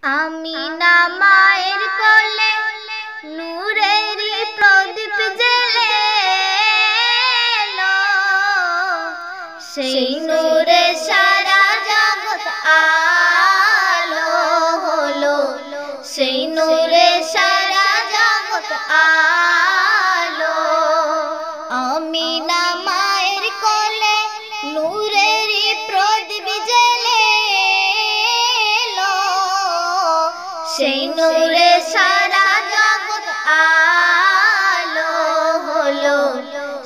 আমিনা মায়ের কোলে নূরেরই প্রদীপ জ্বেলে এলো, সেই নূরে সারা জগৎ আলো হলো, সেই নূরে সারা জগৎ আলো। আমিনা মায়ের কোলে নূরেরই প্রদীপ জ্বেলে এলো, সেই নূরে সারা জগৎ আলো হলো,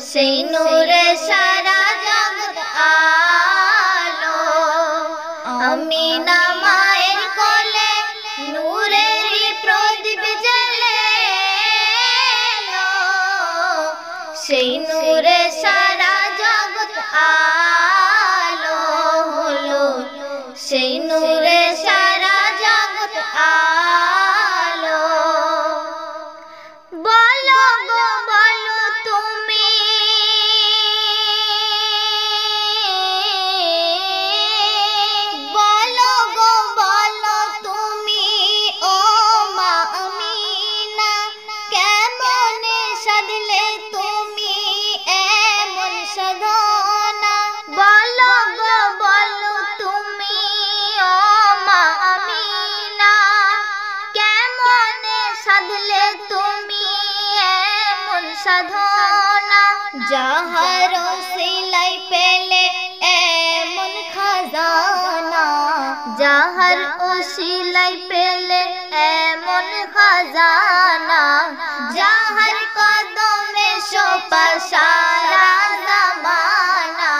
সেই নূরে সারা জগৎ আলো। আমিনা মায়ের কোলে নূরেরই প্রদীপ জ্বেলে এলো, সেই নূরে সারা জগৎ আলো হলো, সেই নূরে সারা জগৎ আলো। বলো গো বলো তুমি বলো গো বলো তুমি ও মা আমিনা, কেমনে সাধলে তুমি এমন সাধনা। বলো গো বলো তুমি ও মা আমিনা, কেমনে সাধলে তুমি এমন সাধনা। যাহার সিলাই পেলে এমন খাজানা, যাহার ওসিলাই পেলে এমন খাজানা। যাহার কদমে সোপা সারা জামানা,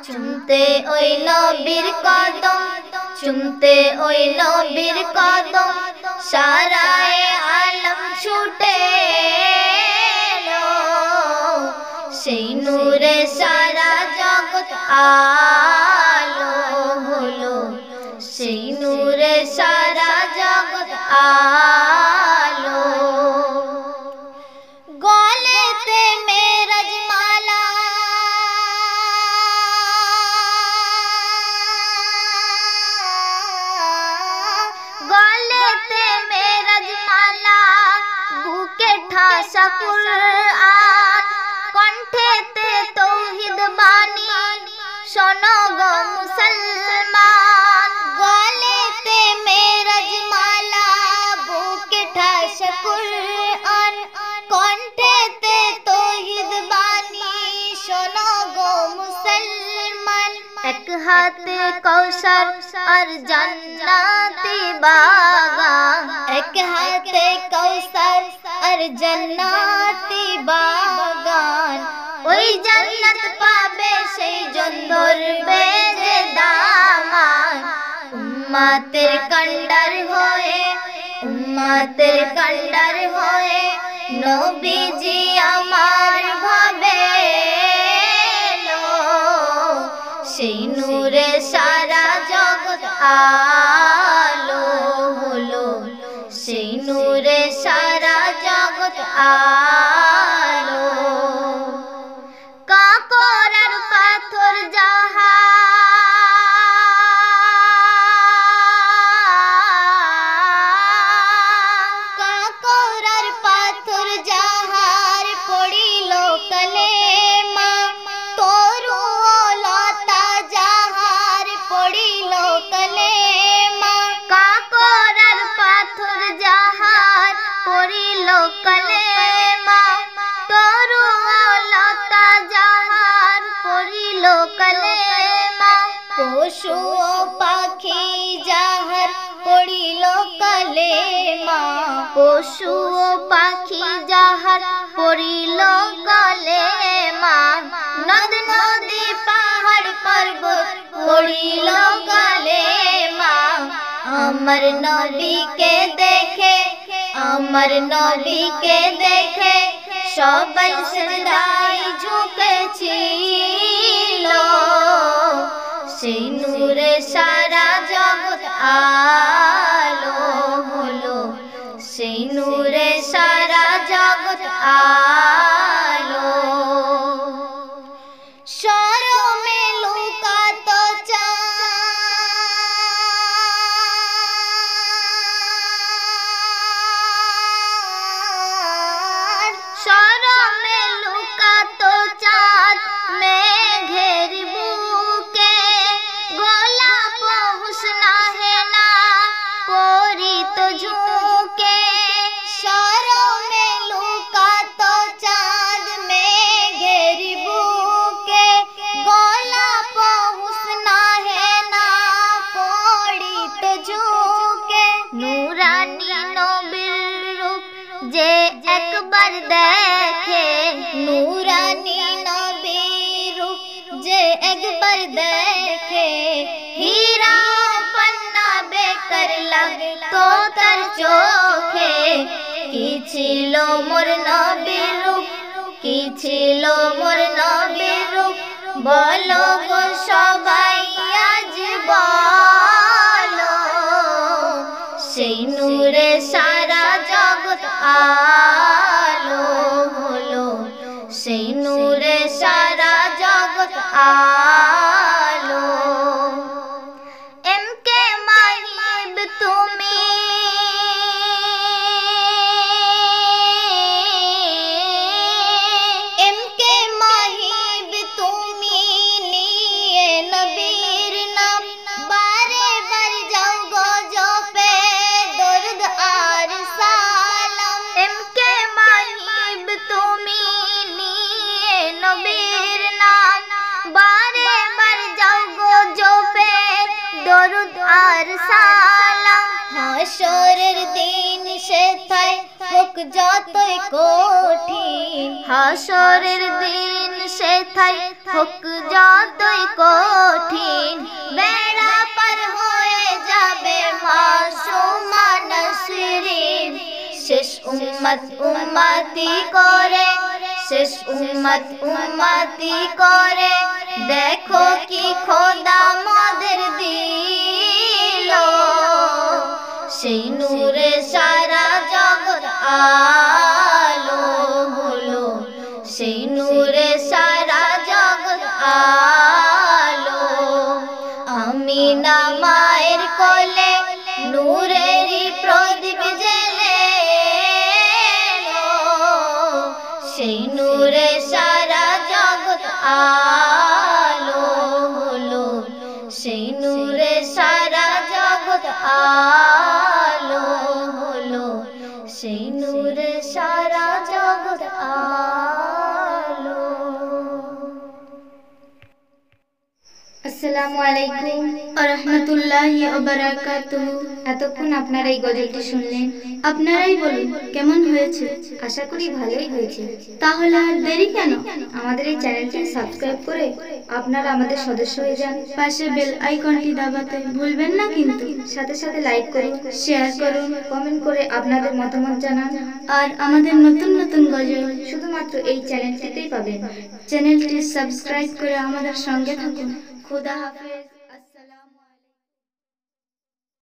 চুমতে ওই নবীর কদম, চুমতে ওই নবীর কদম, সারায়ে আলম ছুটে এলো, সেই নূরে সারা জগৎ আলো হলো, সেই নূরে সারা জগৎ আলো। গলেতে মেরাজ মালা, গলেতে মেরাজ মালা, বুকে ঠাসা কুরআন, কণ্ঠেতে তৌহিদ বাণী, শোনো গো মুসলমান। গলেতে মেরাজ মালা, বুকে ঠাসা কুরআন, কণ্ঠেতে তৌহিদ বাণী, শোনো গো মুসলমান। এক হাতে কৌশল আর জান্নাতি বাগান, এক হাতে কৌশল আর জান্নাতি বাগান। ওই জান্নাত পাবে সেই জন ধরবে যে দামান। উম্মতের কান্ডার হয়ে, উম্মতের কান্ডার হয়ে, নবীজি আমার ভাবে এলো, সেই নূরে সারা জগৎ আলো হলো, সেই নূরে সারা জগৎ আলো। কাকর আর পাথর যাহা, কাকর আর পাথর যাহার পড়িল কলেমা, তরু লতা যাহার পড়িল কলেমা। কাকর আর পাথর যাহার পড়িল কলেমা, তরু লতা যাহার পড়িল কলেমা। পশু ও পাখি যাহার পড়িল কলেমা, পশু ও পাখি যাহার পড়িল কলেমা। নদ নদী পাহাড় পর্বত পড়িল কলেমা। আমার নবীকে দেখে, আমার নবীকে দেখে, সবাই সিজদায় ঝুঁকেছিল, সেই নূরে সারা জগৎ আলো হলো, সেই নূরে সারা জগৎ আলো। শরমে লুকাতো চাঁদ, तो झुके, शौरों में लुका तो चाँद में घेरी बुके, गोला पो हुस्ना है ना पड़ी तो झुके। नूरानी नबीर रूप जे একবার দেখে, नूरानी नबीर रूप যে একবার দেখে, হীরা পন্না বেকার লাগতো তার চোখে। কি ছিল মোর নবীর রূপ, কি ছিল মোর নবীর রূপ, বলো গো সবাই আজ বলো। সেই নূরে সারা জগৎ আলো হলো, সেই নূরে সারা জগৎ আলো। এমকে মাহিব তুমি, এমকে মাহিব তুমি নিয়ে নবীর নাম, বারে বার যাও গো জপে দরুদ আর সালাম। এমকে মাহিব তুমি নিয়ে নবীর নাম, বারে বার যাও গো জপে দরুদ আর সালাম। হাশরের দিন সেথায় হোক যতই কঠিন, হাশরের দিন সেথায় হোক যতই কঠিন, বেড়া পার হয়ে যাবে মাসুমা নসরিন। শেষ উম্মত উম্মতি করে, শেষ উম্মত উম্মতি করে, দেখো কি খোদা মোদের দিল। সেই নূরে সারা জগৎ আলো হলো, সেই নূরে সারা জগৎ আলো। আমিনা মায়ের কোলে নূরেরই প্রদীপ জ্বেলে, সেই নূরে সারা জগৎ আলো হলো, সেই নূরে সারা জগৎ আলো হলো, সেই নূরে সারা জগৎ আলো। আসসালামু আলাইকুম ওয়া রাহমাতুল্লাহি ওয়া বারাকাতুহু। এতক্ষণ আপনারা এই গজলটি শুনলেন, আপনারাই বলুন কেমন হয়েছে? আশা করি ভালোই হয়েছে। তাহলে আর দেরি কেন, আমাদের এই চ্যানেলটি সাবস্ক্রাইব করে আপনারা আমাদের সদস্য হয়ে যান। পাশে বেল আইকনটি দাবাতে ভুলবেন না কিন্তু। সাথে সাথে লাইক করুন, শেয়ার করুন, কমেন্ট করে আপনাদের মতামত জানান। আর আমাদের নতুন নতুন গজল শুধুমাত্র এই চ্যানেলটিতেই পাবেন। চ্যানেলটি সাবস্ক্রাইব করে আমাদের সঙ্গে থাকুন। खुदा हाफिज।